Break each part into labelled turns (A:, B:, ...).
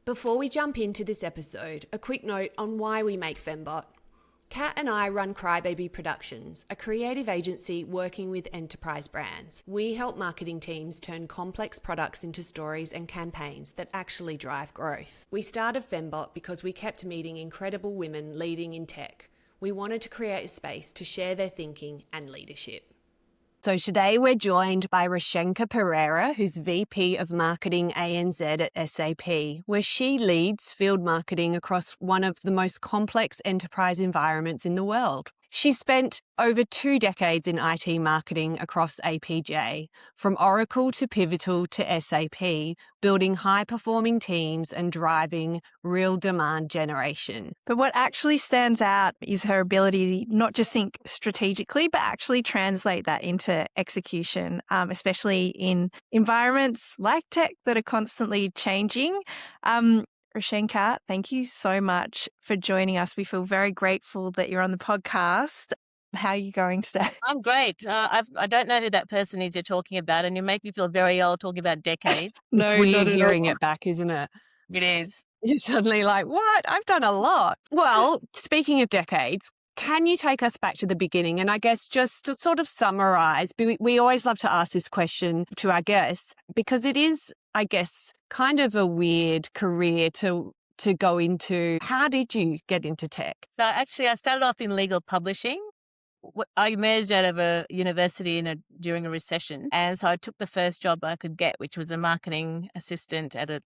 A: Before we jump into this episode, a quick note on why we make Femmebot. Kat and I run Crybaby Productions, a creative agency working with enterprise brands. We help marketing teams turn complex products into stories and campaigns that actually drive growth. We started Femmebot because we kept meeting incredible women leading in tech. We wanted to create a space to share their thinking and leadership. So today we're joined by Rushenka Perera, who's VP of Marketing ANZ at SAP, where she leads field marketing across one of the most complex enterprise environments in the world. She spent over 2 decades in IT marketing across APJ, from Oracle to Pivotal to SAP, building high-performing teams and driving real demand generation.
B: But what actually stands out is her ability to not just think strategically, but actually translate that into execution, especially in environments like tech that are constantly changing. Rushenka, thank you so much for joining us. We feel very grateful that you're on the podcast. How are you going today?
C: I'm great. I don't know who that person is you're talking about, and you make me feel very old talking about decades.
A: It's weird hearing it back, isn't it?
C: It is.
A: You're suddenly like, what? I've done a lot. Well, speaking of decades, can you take us back to the beginning? And I guess just to sort of summarize, we always love to ask this question to our guests because it is, I guess, kind of a weird career to go into. How did you get into tech?
C: So actually, I started off in legal publishing. I emerged out of a university during a recession, and so I took the first job I could get, which was a marketing assistant at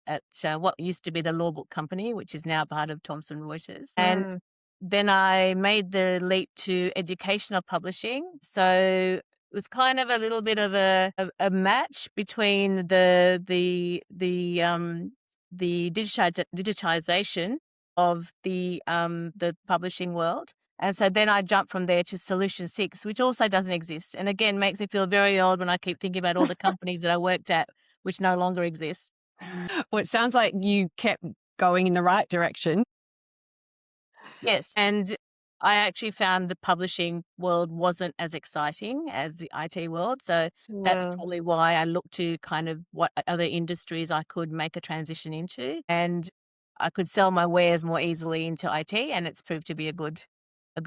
C: what used to be the Law Book Company, which is now part of Thomson Reuters. And then I made the leap to educational publishing. So it was kind of a little bit of a match between the digitization of the publishing world. And so then I jumped from there to Solution 6, which also doesn't exist. And again, makes me feel very old when I keep thinking about all the companies that I worked at, which no longer exist.
A: Well, it sounds like you kept going in the right direction.
C: Yes. And I actually found the publishing world wasn't as exciting as the IT world. So that's probably why I looked to kind of what other industries I could make a transition into. And I could sell my wares more easily into IT, and it's proved to be a good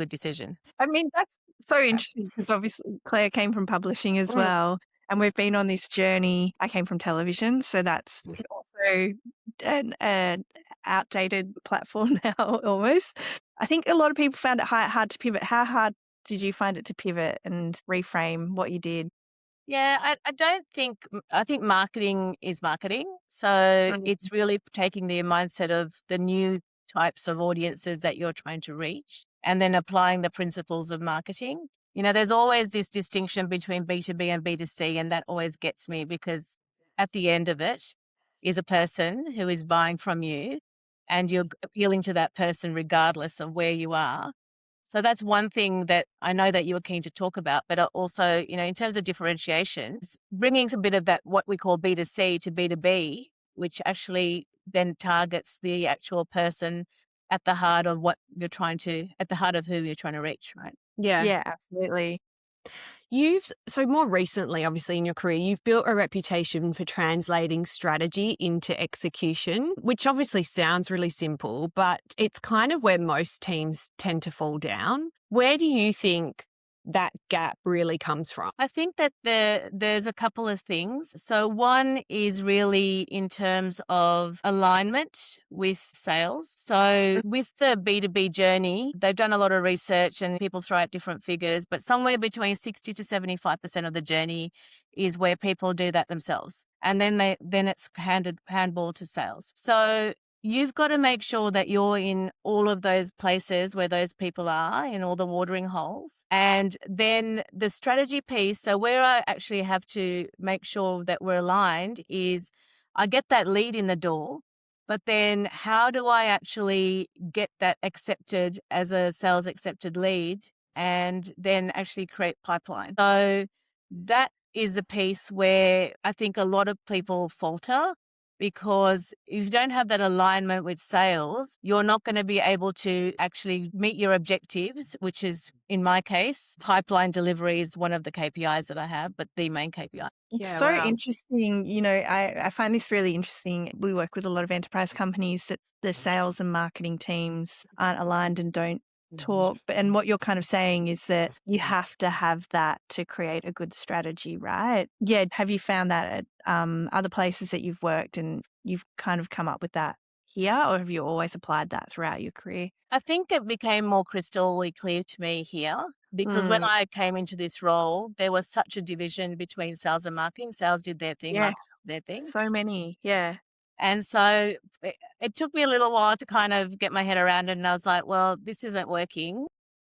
C: decision.
B: I mean, that's so interesting because obviously Claire came from publishing as well. And we've been on this journey. I came from television, so that's also an outdated platform now almost. I think a lot of people found it hard to pivot. How hard did you find it to pivot and reframe what you did?
C: Yeah, I think marketing is marketing. So it's really taking the mindset of the new types of audiences that you're trying to reach and then applying the principles of marketing. You know, there's always this distinction between B2B and B2C, and that always gets me because at the end of it is a person who is buying from you and you're appealing to that person regardless of where you are. So that's one thing that I know that you were keen to talk about, but also, you know, in terms of differentiations, bringing some bit of that, what we call B2C to B2B, which actually then targets the actual person at the heart of who you're trying to reach, right?
B: Yeah, absolutely.
A: So more recently, obviously in your career, you've built a reputation for translating strategy into execution, which obviously sounds really simple, but it's kind of where most teams tend to fall down. Where do you think that gap really comes from?
C: I think that there's a couple of things. So one is really in terms of alignment with sales. So with the B2B journey, they've done a lot of research and people throw out different figures, but somewhere between 60 to 75% of the journey is where people do that themselves. And then it's handball to sales. So you've got to make sure that you're in all of those places where those people are, in all the watering holes. And then the strategy piece, so where I actually have to make sure that we're aligned is I get that lead in the door, but then how do I actually get that accepted as a sales accepted lead and then actually create pipeline? So that is the piece where I think a lot of people falter. because if you don't have that alignment with sales, you're not going to be able to actually meet your objectives, which is, in my case, pipeline delivery is one of the KPIs that I have, but the main KPI.
B: It's
A: Yeah,
B: so
A: wow.
B: interesting. I find this really interesting. We work with a lot of enterprise companies that the sales and marketing teams aren't aligned and don't talk. And what you're kind of saying is that you have to have that to create a good strategy, right? Yeah. Have you found that at other places that you've worked and you've kind of come up with that here, or have you always applied that throughout your career?
C: I think it became more crystal clear to me here because when I came into this role, there was such a division between sales and marketing. Sales did their thing,
B: Yeah.
C: marketing did their thing.
B: So many. Yeah.
C: And so it took me a little while to kind of get my head around it. And I was like, well, this isn't working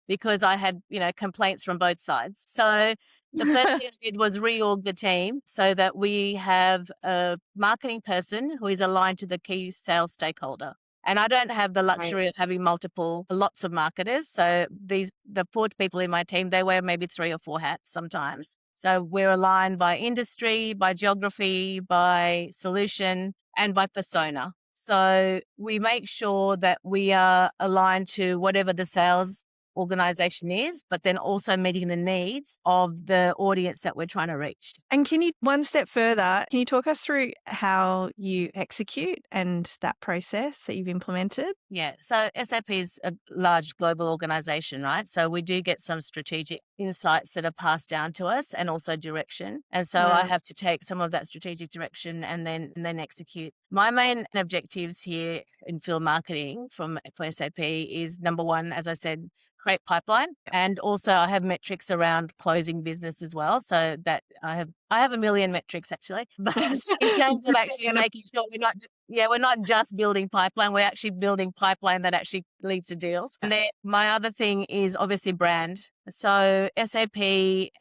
C: because I had, complaints from both sides. So the first thing I did was reorg the team so that we have a marketing person who is aligned to the key sales stakeholder. And I don't have the luxury of having lots of marketers. So the 4 people in my team, they wear maybe 3 or 4 hats sometimes. So we're aligned by industry, by geography, by solution, and by persona. So we make sure that we are aligned to whatever the sales organization is, but then also meeting the needs of the audience that we're trying to reach.
B: And can you, one step further, can you talk us through how you execute and that process that you've implemented?
C: Yeah. So SAP is a large global organization, right? So we do get some strategic insights that are passed down to us and also direction. And so I have to take some of that strategic direction and then execute. My main objectives here in field marketing for SAP is number 1, as I said, create pipeline. And also I have metrics around closing business as well. So that I have a million metrics actually, but in terms of actually making sure we're not just building pipeline, we're actually building pipeline that actually leads to deals. And then my other thing is obviously brand. So SAP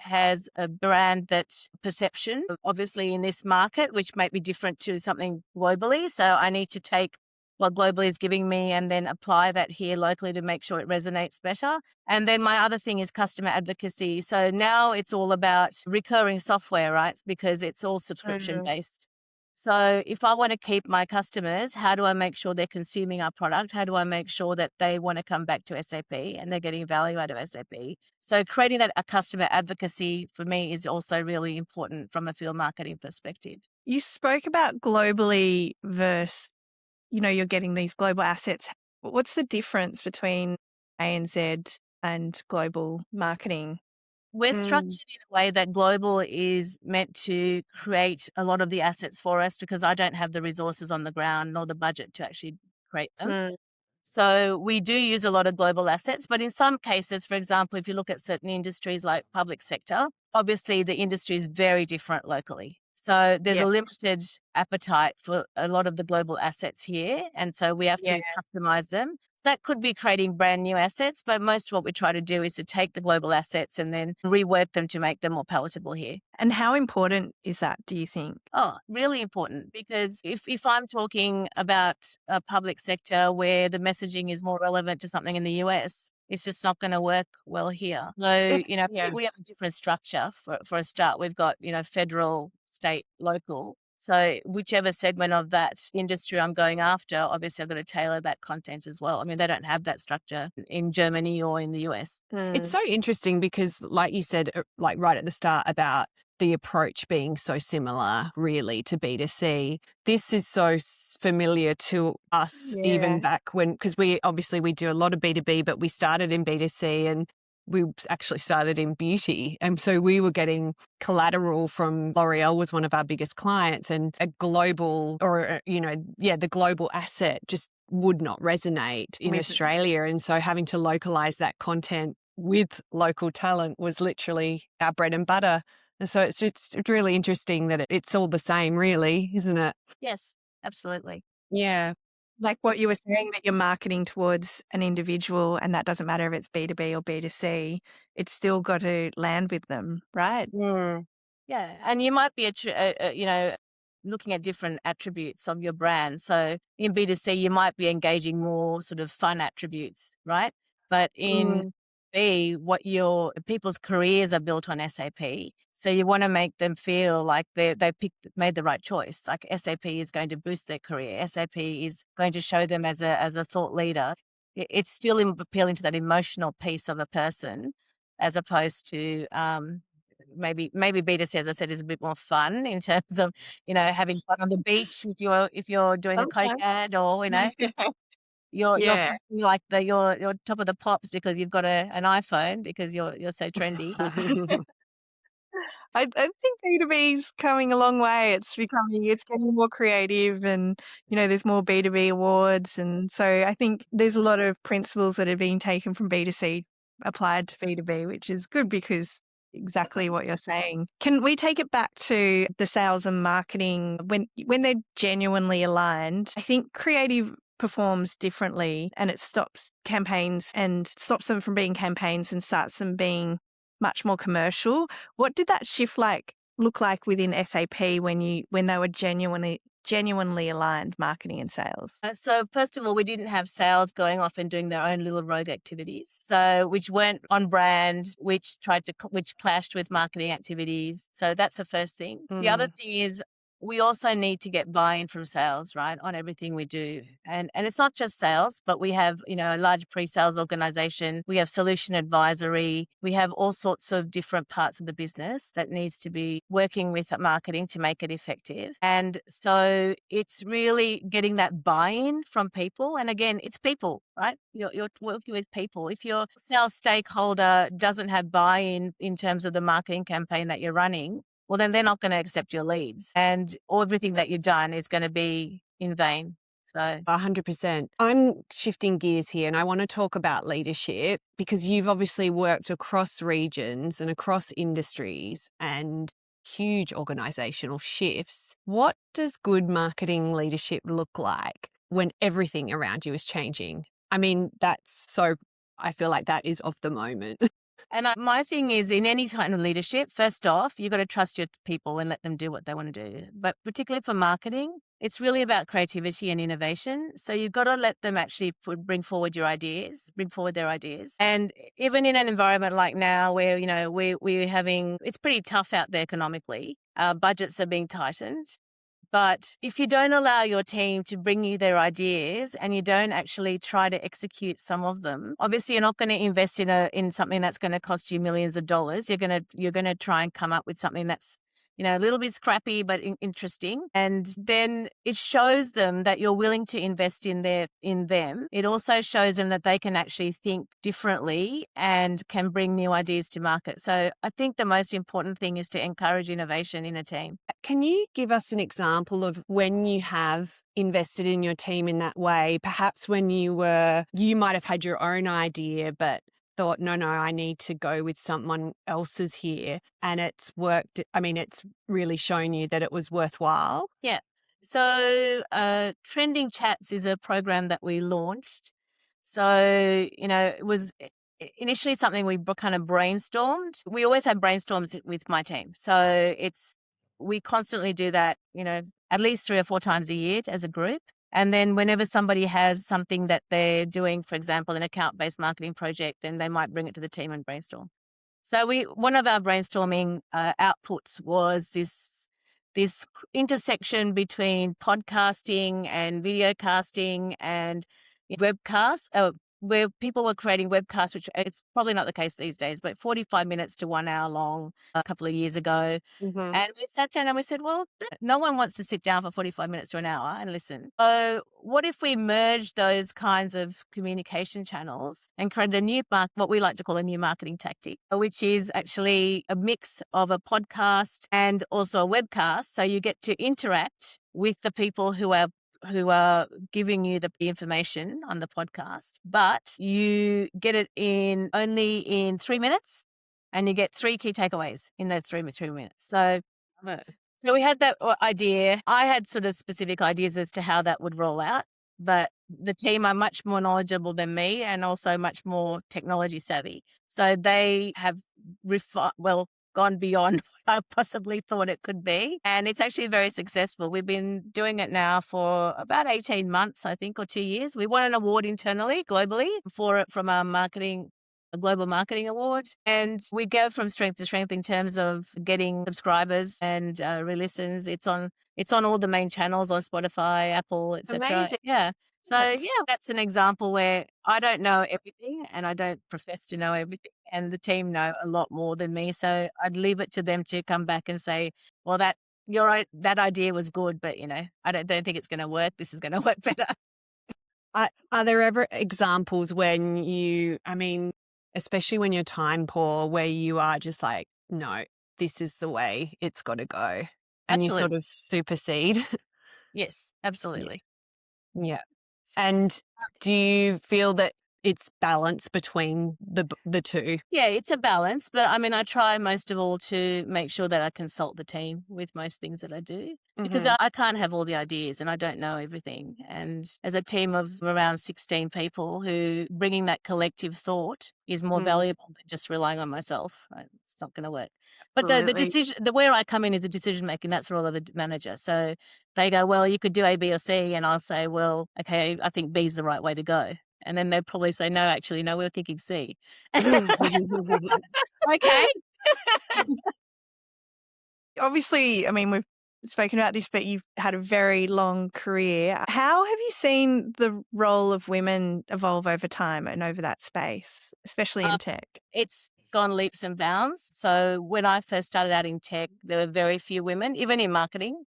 C: has a brand that's perception, obviously in this market, which might be different to something globally. So I need to take what globally is giving me and then apply that here locally to make sure it resonates better. And then my other thing is customer advocacy. So now it's all about recurring software, right? Because it's all subscription based. So if I want to keep my customers, how do I make sure they're consuming our product? How do I make sure that they want to come back to SAP and they're getting value out of SAP? So creating that a customer advocacy for me is also really important from a field marketing perspective.
B: You spoke about globally versus, you're getting these global assets. What's the difference between ANZ and global marketing?
C: We're structured in a way that global is meant to create a lot of the assets for us because I don't have the resources on the ground nor the budget to actually create them. So we do use a lot of global assets, but in some cases, for example, if you look at certain industries like public sector, obviously the industry is very different locally. So there's a limited appetite for a lot of the global assets here. And so we have to customize them. That could be creating brand new assets, but most of what we try to do is to take the global assets and then rework them to make them more palatable here.
B: And how important is that, do you think?
C: Oh, really important, because if I'm talking about a public sector where the messaging is more relevant to something in the US, it's just not going to work well here. So, we have a different structure for a start. We've got, federal, state, local. So whichever segment of that industry I'm going after, obviously I've got to tailor that content as well. I mean, they don't have that structure in Germany or in the US.
A: It's so interesting because, like you said, like right at the start about the approach being so similar really to B2C. This is so familiar to us even back when, because we do a lot of B2B, but we started in B2C and we actually started in beauty. And so we were getting collateral from L'Oreal was one of our biggest clients, and a global the global asset just would not resonate in Australia. And so having to localize that content with local talent was literally our bread and butter. And so it's really interesting that it's all the same, really, isn't it?
C: Yes, absolutely.
A: Yeah.
B: Like what you were saying, that you're marketing towards an individual and that doesn't matter if it's B2B or B2C, it's still got to land with them, right?
C: Yeah. And you might be, looking at different attributes of your brand. So in B2C, you might be engaging more sort of fun attributes, right? But in be what your people's careers are built on SAP. So you want to make them feel like they made the right choice. Like SAP is going to boost their career. SAP is going to show them as a thought leader. It's still appealing to that emotional piece of a person, as opposed to maybe B2C, as I said, is a bit more fun in terms of, having fun on the beach with if you're doing a Coke
B: Okay.
C: ad, or, you're
B: Yeah.
C: feeling like you're top of the pops because you've got an iPhone because you're so trendy.
B: I think B2B is coming a long way. It's getting more creative, and, there's more B2B awards. And so I think there's a lot of principles that are being taken from B2C applied to B2B, which is good because exactly what you're saying. Can we take it back to the sales and marketing when they're genuinely aligned? I think creative performs differently, and it stops campaigns and stops them from being campaigns and starts them being much more commercial. What did that shift look like within SAP when they were genuinely aligned, marketing and sales?
C: So first of all, we didn't have sales going off and doing their own little rogue activities, so which weren't on brand, which clashed with marketing activities. So that's the first thing. The other thing is, we also need to get buy-in from sales, right, on everything we do. And it's not just sales, but we have, a large pre-sales organization. We have solution advisory. We have all sorts of different parts of the business that needs to be working with marketing to make it effective. And so it's really getting that buy-in from people. And again, it's people, right? You're working with people. If your sales stakeholder doesn't have buy-in in terms of the marketing campaign that you're running, well, then they're not going to accept your leads, and everything that you've done is going to be in vain. So
A: 100%. I'm shifting gears here, and I want to talk about leadership, because you've obviously worked across regions and across industries and huge organizational shifts. What does good marketing leadership look like when everything around you is changing? I mean, I feel like that is of the moment.
C: And my thing is, in any kind of leadership, first off, you've got to trust your people and let them do what they want to do. But particularly for marketing, it's really about creativity and innovation. So you've got to let them actually bring forward their ideas. And even in an environment like now where, we're having, it's pretty tough out there economically, budgets are being tightened. But if you don't allow your team to bring you their ideas and you don't actually try to execute some of them, obviously you're not going to invest in something that's going to cost you millions of dollars. You're going to try and come up with something that's, a little bit scrappy but interesting, and then it shows them that you're willing to invest in them. It also shows them that they can actually think differently and can bring new ideas to market. So I think the most important thing is to encourage innovation in a team.
A: Can you give us an example of when you have invested in your team in that way? Perhaps when you might have had your own idea, but thought, no, I need to go with someone else's here, and it's worked. I mean, it's really shown you that it was worthwhile.
C: Yeah. So Trending Chats is a program that we launched. So, it was initially something we kind of brainstormed. We always have brainstorms with my team. So we constantly do that, at least 3 or 4 times a year as a group. And then whenever somebody has something that they're doing, for example, an account-based marketing project, then they might bring it to the team and brainstorm. So one of our brainstorming outputs was this intersection between podcasting and video casting and webcasts, where people were creating webcasts, which it's probably not the case these days, but 45 minutes to 1 hour long a couple of years ago.
A: Mm-hmm.
C: And we sat down and we said, well, no one wants to sit down for 45 minutes to an hour and listen. So what if we merge those kinds of communication channels and created what we like to call a new marketing tactic, which is actually a mix of a podcast and also a webcast. So you get to interact with the people who are giving you the information on the podcast, but you get it only in 3 minutes, and you get 3 key takeaways in those 3 minutes. So we had that idea. I had sort of specific ideas as to how that would roll out, but the team are much more knowledgeable than me and also much more technology savvy. So they have gone beyond what I possibly thought it could be. And it's actually very successful. We've been doing it now for about 18 months, I think, or 2 years. We won an award internally, globally, for it from our marketing a global marketing award. And we go from strength to strength in terms of getting subscribers and re-listens. It's on all the main channels on Spotify, Apple, etc.
B: Amazing.
C: Yeah. So that's an example where I don't know everything and I don't profess to know everything, and the team know a lot more than me. So I'd leave it to them to come back and say, well, that idea was good, but I don't think it's going to work. This is going to work better.
A: Are there ever examples when especially when you're time poor, where you are just like, no, this is the way it's got to go, and
C: Absolutely.
A: you sort of supersede?
C: Yes, absolutely.
A: Yeah. And do you feel that it's balance between the two?
C: Yeah, it's a balance, but I try most of all to make sure that I consult the team with most things that I do, because I can't have all the ideas and I don't know everything. And as a team of around 16 people, who bringing that collective thought is more valuable than just relying on myself. It's not going to work. But the decision, where I come in is the decision making. That's the role of a manager. So they go, well, you could do A, B, or C, and I'll say, well, okay, I think B is the right way to go. And then they'll probably say, no, actually, no, we're thinking C. Okay.
B: Obviously, we've spoken about this, but you've had a very long career. How have you seen the role of women evolve over time and over that space, especially in tech?
C: It's gone leaps and bounds. So when I first started out in tech, there were very few women, even in marketing.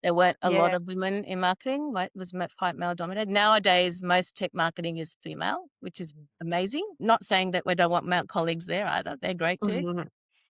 C: There weren't a lot of women in marketing. It was quite male dominated. Nowadays, most tech marketing is female, which is amazing. Not saying that we don't want male colleagues there either. They're great too.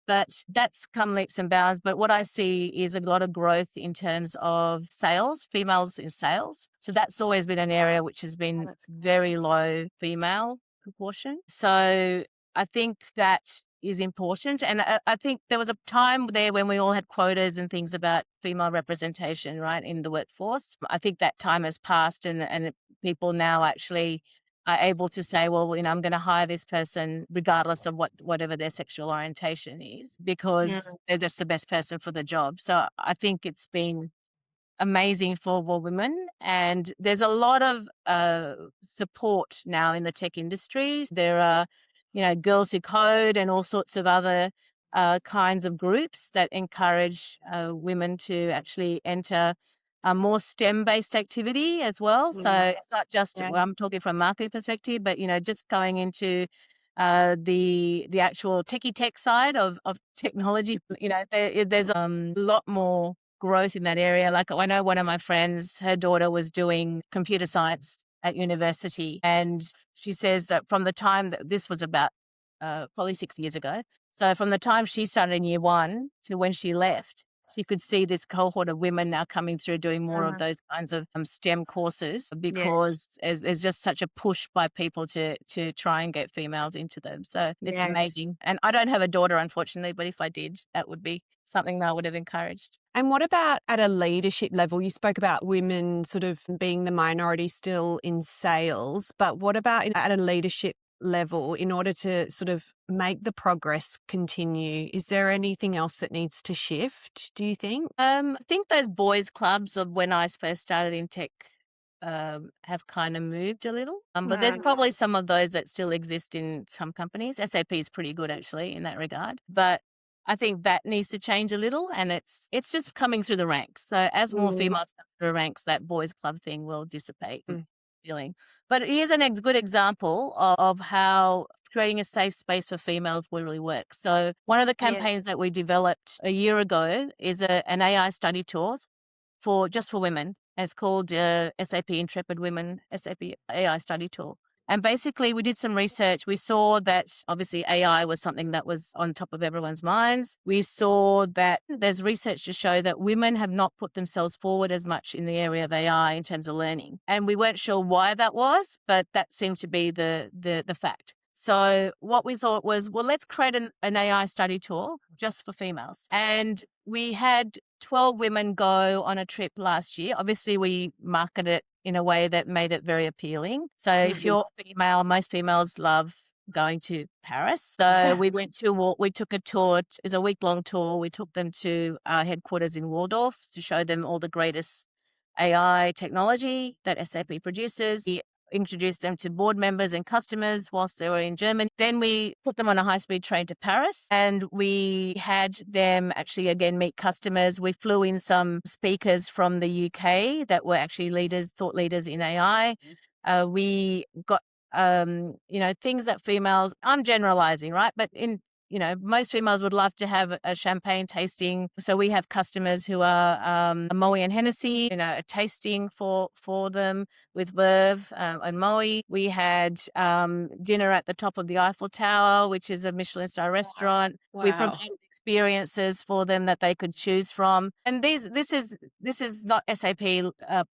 C: But that's come leaps and bounds. But what I see is a lot of growth in terms of sales, females in sales. So that's always been an area which has been very low female proportion. So I think that is important. And I think there was a time there when we all had quotas and things about female representation, right, in the workforce. I think that time has passed, and people now actually are able to say, well, I'm going to hire this person regardless of whatever their sexual orientation is, because they're just the best person for the job. So I think it's been amazing for women, and there's a lot of support now in the tech industries. There are Girls Who Code and all sorts of other kinds of groups that encourage women to actually enter a more STEM-based activity as well. So it's not just, well, I'm talking from a marketing perspective, but, just going into the actual techie tech side of technology. There's a lot more growth in that area. Like, I know one of my friends, her daughter was doing computer science at university, and she says that from the time that this was about probably 6 years ago, so from the time she started in year one to when she left, she could see this cohort of women now coming through doing more of those kinds of STEM courses, because there's just such a push by people to try and get females into them. So it's amazing. And I don't have a daughter, unfortunately, but if I did, that would be something that I would have encouraged.
A: And what about at a leadership level? You spoke about women sort of being the minority still in sales, but what about at a leadership level, in order to sort of make the progress continue? Is there anything else that needs to shift, do you think?
C: I think those boys' clubs of when I first started in tech have kind of moved a little. But there's probably some of those that still exist in some companies. SAP is pretty good actually in that regard. But I think that needs to change a little, and it's just coming through the ranks. So as more females come through the ranks, that boys' club thing will dissipate. Feeling. But here's a good example of how creating a safe space for females will really work. So one of the campaigns that we developed a year ago is an AI study tour for women. And it's called SAP Intrepid Women SAP AI Study Tour. And basically, we did some research. We saw that obviously AI was something that was on top of everyone's minds. We saw that there's research to show that women have not put themselves forward as much in the area of AI in terms of learning. And we weren't sure why that was, but that seemed to be the fact. So what we thought was, well, let's create an AI study tour just for females. And we had 12 women go on a trip last year. Obviously, we marketed it in a way that made it very appealing. So if you're female, most females love going to Paris. So we took a tour. It was a week-long tour. We took them to our headquarters in Waldorf to show them all the greatest AI technology that SAP produces. introduced them to board members and customers whilst they were in Germany. Then we put them on a high-speed train to Paris, and we had them actually again meet customers. We flew in some speakers from the UK that were actually thought leaders in AI. We got things that females, I'm generalizing, right? But most females would love to have a champagne tasting. So we have customers who are Moe and Hennessy, a tasting for them with Verve and Moe. We had dinner at the top of the Eiffel Tower, which is a Michelin star restaurant.
A: Wow.
C: We provided experiences for them that they could choose from. And this is not SAP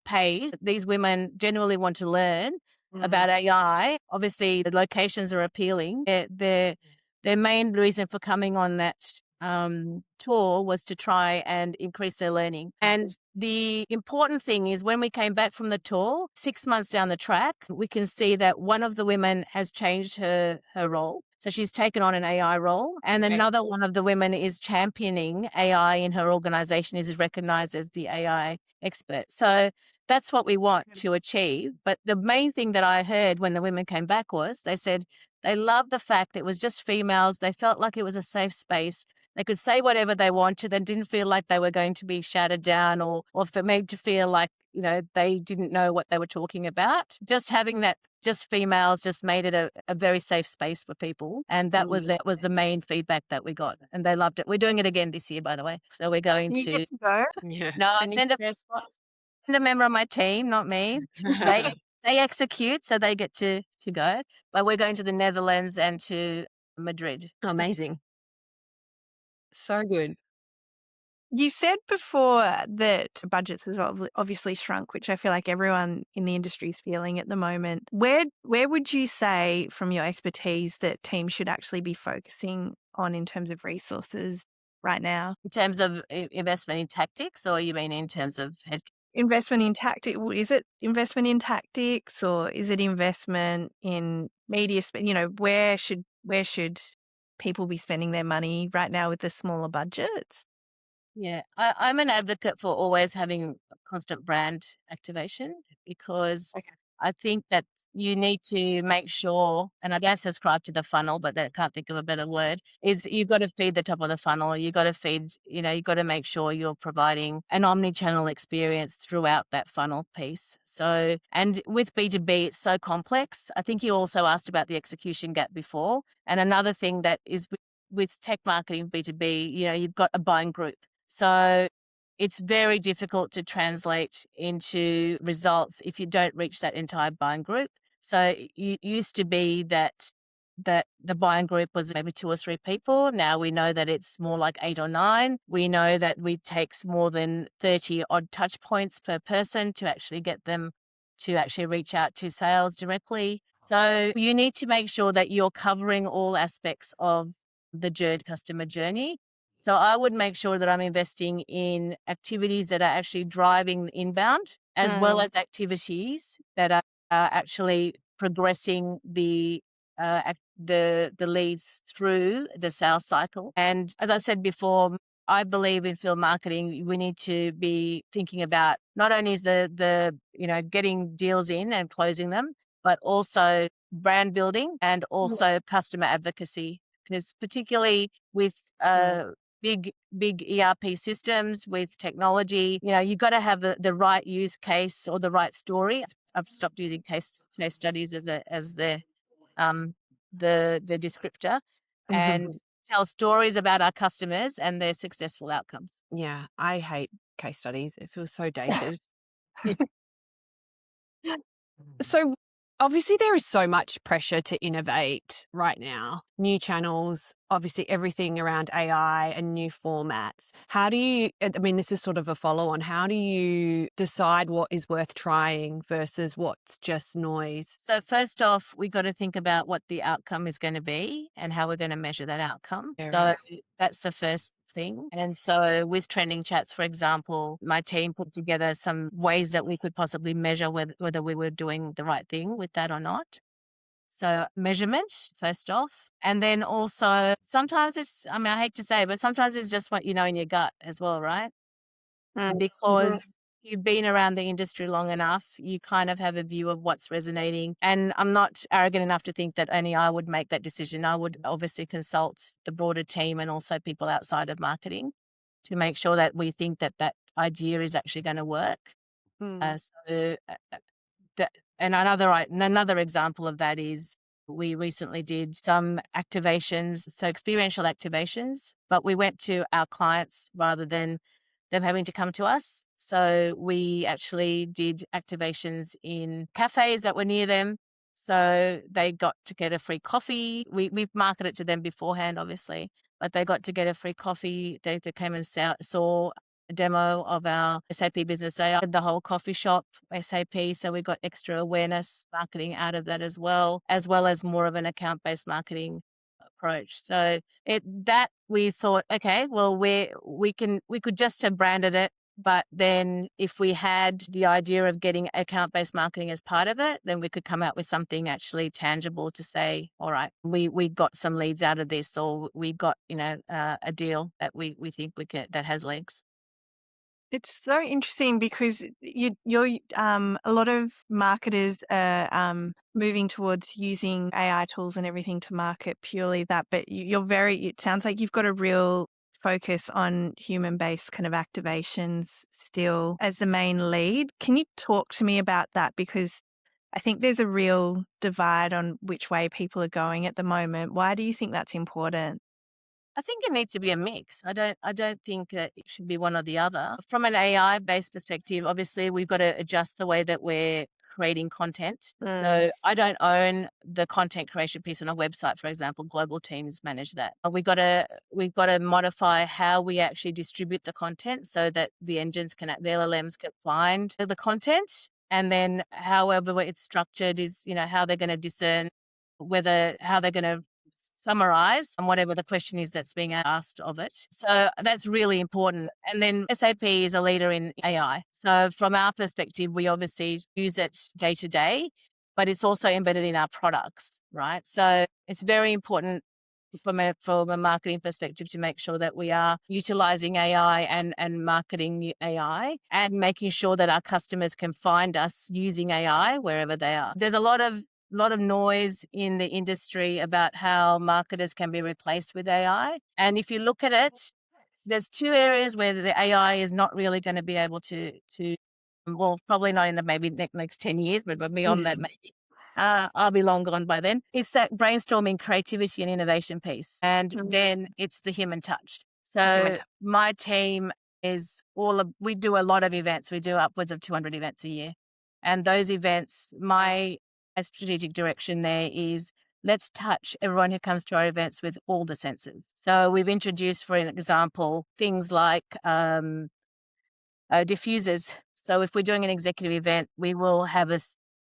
C: paid. These women genuinely want to learn about AI. Obviously, the locations are appealing. Their main reason for coming on that tour was to try and increase their learning. And the important thing is when we came back from the tour, 6 months down the track, we can see that one of the women has changed her role. So she's taken on an AI role, and another one of the women is championing AI in her organization, is recognized as the AI expert. So that's what we want to achieve. But the main thing that I heard when the women came back was they said they loved the fact it was just females. They felt like it was a safe space. They could say whatever they wanted and didn't feel like they were going to be shouted down or for made to feel like, they didn't know what they were talking about. Just having that just females just made it a very safe space for people. And that was the main feedback that we got. And they loved it. We're doing it again this year, by the way. So we're going
B: You get to go.
A: Yeah.
C: No, I send a member on my team, not me. They execute, so they get to go. But we're going to the Netherlands and to Madrid.
A: Amazing. So good.
B: You said before that budgets has obviously shrunk, which I feel like everyone in the industry is feeling at the moment. Where would you say, from your expertise, that teams should actually be focusing on in terms of resources right now?
C: In terms of investment in tactics, or you mean in terms of head?
B: Investment in tactics. Is it investment in tactics, or is it investment in media? Where should people be spending their money right now with the smaller budgets?
C: Yeah, I'm an advocate for always having constant brand activation because I think that you need to make sure, and I don't subscribe to the funnel, but I can't think of a better word, is you've got to feed the top of the funnel. You've got to feed, you've got to make sure you're providing an omni-channel experience throughout that funnel piece. So, and with B2B, it's so complex. I think you also asked about the execution gap before. And another thing that is with tech marketing B2B, you've got a buying group. So it's very difficult to translate into results if you don't reach that entire buying group. So it used to be that the buying group was maybe 2 or 3 people. Now we know that it's more like 8 or 9. We know that it takes more than 30 odd touch points per person to actually get them to actually reach out to sales directly. So you need to make sure that you're covering all aspects of the customer journey. So I would make sure that I'm investing in activities that are actually driving inbound, as well as activities that are actually progressing the leads through the sales cycle. And as I said before, I believe in field marketing, we need to be thinking about not only is the getting deals in and closing them, but also brand building and also customer advocacy. Because particularly with big ERP systems, with technology, you've got to have the right use case or the right story. I've stopped using case studies as the descriptor, and tell stories about our customers and their successful outcomes.
A: Yeah, I hate case studies. It feels so dated. So obviously there is so much pressure to innovate right now. New channels, obviously everything around AI and new formats. How do you, this is sort of a follow-on, how do you decide what is worth trying versus what's just noise?
C: So first off, we got to think about what the outcome is going to be and how we're going to measure that outcome. So that's the first thing. And so with trending chats, for example, my team put together some ways that we could possibly measure whether we were doing the right thing with that or not. So measurement, first off. And then also sometimes it's, I hate to say, but sometimes it's just what you know in your gut as well, right? Because you've been around the industry long enough, you kind of have a view of what's resonating. And I'm not arrogant enough to think that only I would make that decision. I would obviously consult the broader team and also people outside of marketing to make sure that we think that that idea is actually going to work. And another example of that is we recently did some activations, so experiential activations, but we went to our clients rather than them having to come to us. So we actually did activations in cafes that were near them. So they got to get a free coffee. We've marketed to them beforehand, obviously, but they got to get a free coffee. They came and saw a demo of our SAP business AI, the whole coffee shop SAP. So we got extra awareness marketing out of that as well as more of an account-based marketing approach. So that we thought, okay, well, we could just have branded it, but then if we had the idea of getting account-based marketing as part of it, then we could come out with something actually tangible to say, all right, we got some leads out of this, or we got a deal that we think that has legs.
B: It's so interesting because you're a lot of marketers are moving towards using AI tools and everything to market purely that, but it sounds like you've got a real focus on human-based kind of activations still as the main lead. Can you talk to me about that? Because I think there's a real divide on which way people are going at the moment. Why do you think that's important?
C: I think it needs to be a mix. I don't think that it should be one or the other. From an AI-based perspective, obviously we've got to adjust the way that we're creating content. So I don't own the content creation piece on a website, for example. Global teams manage that. We've got to modify how we actually distribute the content so that the LLMs can find the content, and then however it's structured is how they're going to discern how they're going to summarize on whatever the question is that's being asked of it. So that's really important. And then SAP is a leader in AI. So from our perspective, we obviously use it day to day, but it's also embedded in our products, right? So it's very important from a marketing perspective to make sure that we are utilizing AI and marketing AI and making sure that our customers can find us using AI wherever they are. There's a lot of noise in the industry about how marketers can be replaced with AI. And if you look at it, there's two areas where the AI is not really going to be able to well, probably not in the maybe next 10 years, but beyond that, maybe. I'll be long gone by then. It's that brainstorming, creativity and innovation piece. And then it's the human touch. So my team we do a lot of events. We do upwards of 200 events a year. And those events, my strategic direction there is let's touch everyone who comes to our events with all the senses. So we've introduced, for an example, things like diffusers. So if we're doing an executive event, we will have a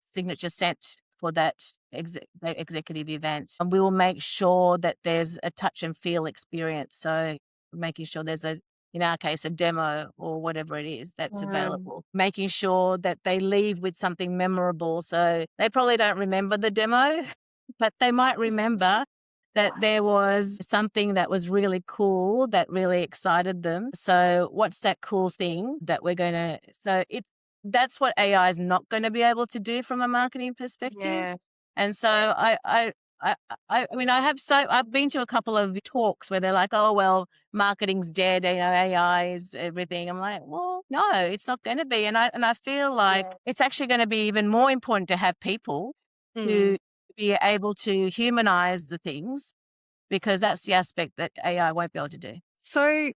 C: signature scent for that executive event. And we will make sure that there's a touch and feel experience. So making sure there's in our case, a demo or whatever it is that's available, making sure that they leave with something memorable. So they probably don't remember the demo, but they might remember that there was something that was really cool that really excited them. So what's that cool thing that that's what AI is not going to be able to do from a marketing perspective. Yeah. And so I've been to a couple of talks where they're like, oh, well, marketing's dead, AI is everything. I'm like, well, no, it's not going to be. And I feel like it's actually going to be even more important to have people to be able to humanize the things, because that's the aspect that AI won't be able to do.
B: So,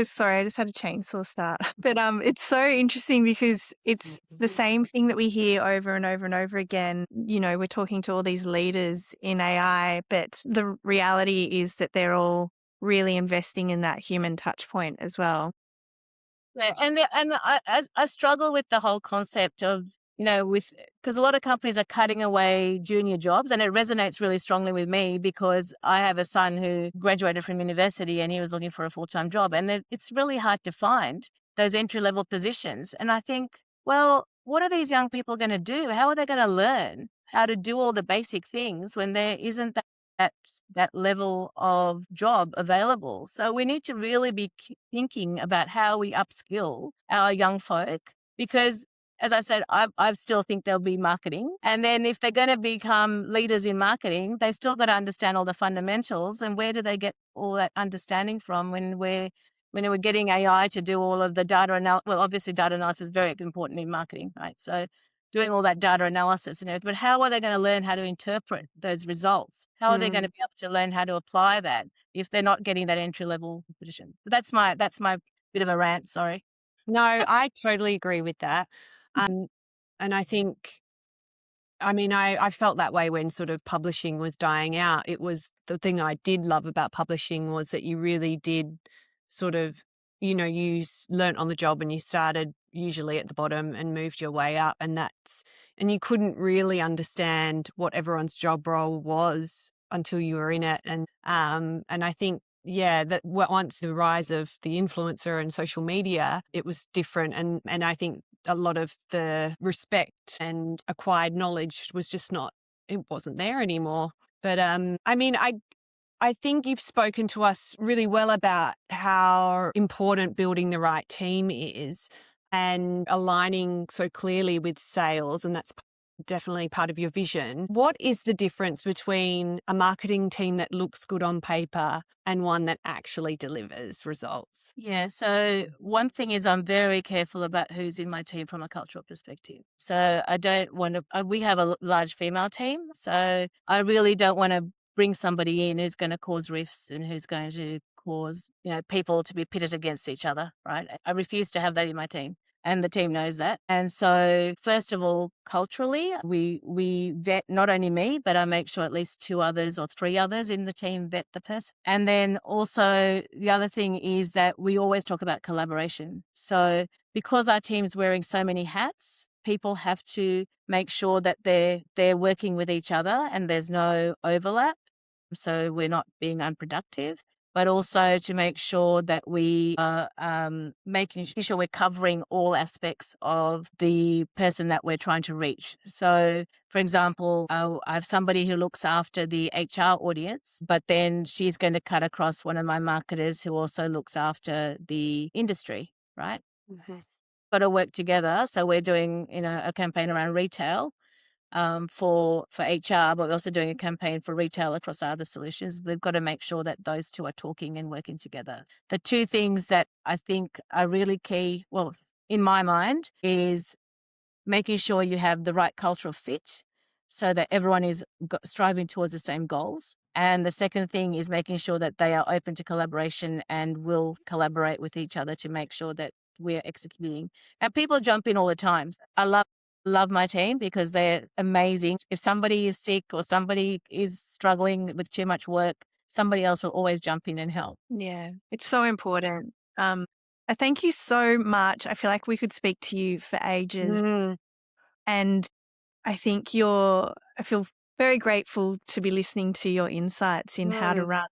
B: sorry, I just had a chainsaw start. But it's so interesting because it's the same thing that we hear over and over and over again. We're talking to all these leaders in AI, but the reality is that they're all really investing in that human touch point as well.
C: Yeah, and I struggle with the whole concept of, because a lot of companies are cutting away junior jobs, and it resonates really strongly with me because I have a son who graduated from university and he was looking for a full-time job, and it's really hard to find those entry-level positions. And I think, well, what are these young people going to do? How are they going to learn how to do all the basic things when there isn't that level of job available? So we need to really be thinking about how we upskill our young folk because as I said, I still think they'll be marketing. And then if they're going to become leaders in marketing, they still got to understand all the fundamentals. And where do they get all that understanding from when we're getting AI to do all of the data analysis? Well, obviously data analysis is very important in marketing, right? So doing all that data analysis and everything, but how are they going to learn how to interpret those results? How are they going to be able to learn how to apply that if they're not getting that entry level position? But that's my bit of a rant. Sorry.
A: No, I totally agree with that. And I think, I mean, I felt that way when sort of publishing was dying out. It was the thing I did love about publishing was that you really did sort of, you know, you learnt on the job and you started usually at the bottom and moved your way up. And you couldn't really understand what everyone's job role was until you were in it. And I think, yeah, that once the rise of the influencer and social media, it was different. And I think a lot of the respect and acquired knowledge was just it wasn't there anymore. But I mean, I think you've spoken to us really well about how important building the right team is and aligning so clearly with sales, and that's definitely part of your vision. What is the difference between a marketing team that looks good on paper and one that actually delivers results?
C: Yeah, so one thing is I'm very careful about who's in my team from a cultural perspective. So I don't want to, we have a large female team, so I really don't want to bring somebody in who's going to cause rifts and who's going to cause, people to be pitted against each other, right? I refuse to have that in my team. And the team knows that. And so first of all, culturally, we vet not only me, but I make sure at least 2 others or 3 others in the team vet the person. And then also the other thing is that we always talk about collaboration. So because our team's wearing so many hats, people have to make sure that they're working with each other and there's no overlap. So we're not being unproductive, but also to make sure that we are making sure we're covering all aspects of the person that we're trying to reach. So, for example, I have somebody who looks after the HR audience, but then she's going to cut across one of my marketers who also looks after the industry, right?
A: Mm-hmm.
C: Got to work together. So we're doing, a campaign around retail. For HR, but we're also doing a campaign for retail across our other solutions. We've got to make sure that those 2 are talking and working together. The 2 things that I think are really key, well, in my mind, is making sure you have the right cultural fit so that everyone is striving towards the same goals. And the second thing is making sure that they are open to collaboration and will collaborate with each other to make sure that we're executing. And people jump in all the time. I love my team because they're amazing. If somebody is sick or somebody is struggling with too much work, somebody else will always jump in and help.
B: Yeah, it's so important. I thank you so much. I feel like we could speak to you for ages. And I think I feel very grateful to be listening to your insights in how to run,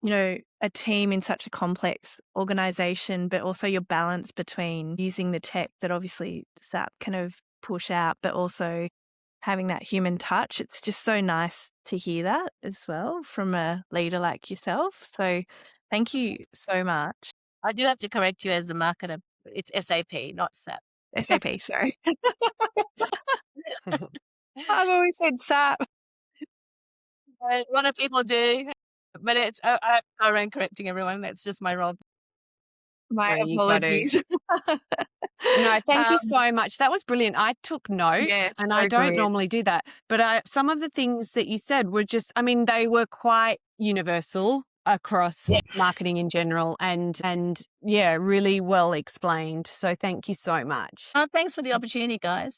B: a team in such a complex organization, but also your balance between using the tech that obviously SAP kind of push out, but also having that human touch. It's just so nice to hear that as well from a leader like yourself. So thank you so much.
C: I do have to correct you as the marketer. It's SAP, not SAP.
B: SAP, sorry. I've always said SAP.
C: A lot of people do, but I ran correcting everyone. That's just my role.
B: My
A: you got to.
B: apologies.
A: No, thank you so much. That was brilliant. I took notes and I don't normally do that. But some of the things that you said were just, I mean, they were quite universal across marketing in general and yeah, really well explained. So thank you so much.
C: Oh, thanks for the opportunity, guys.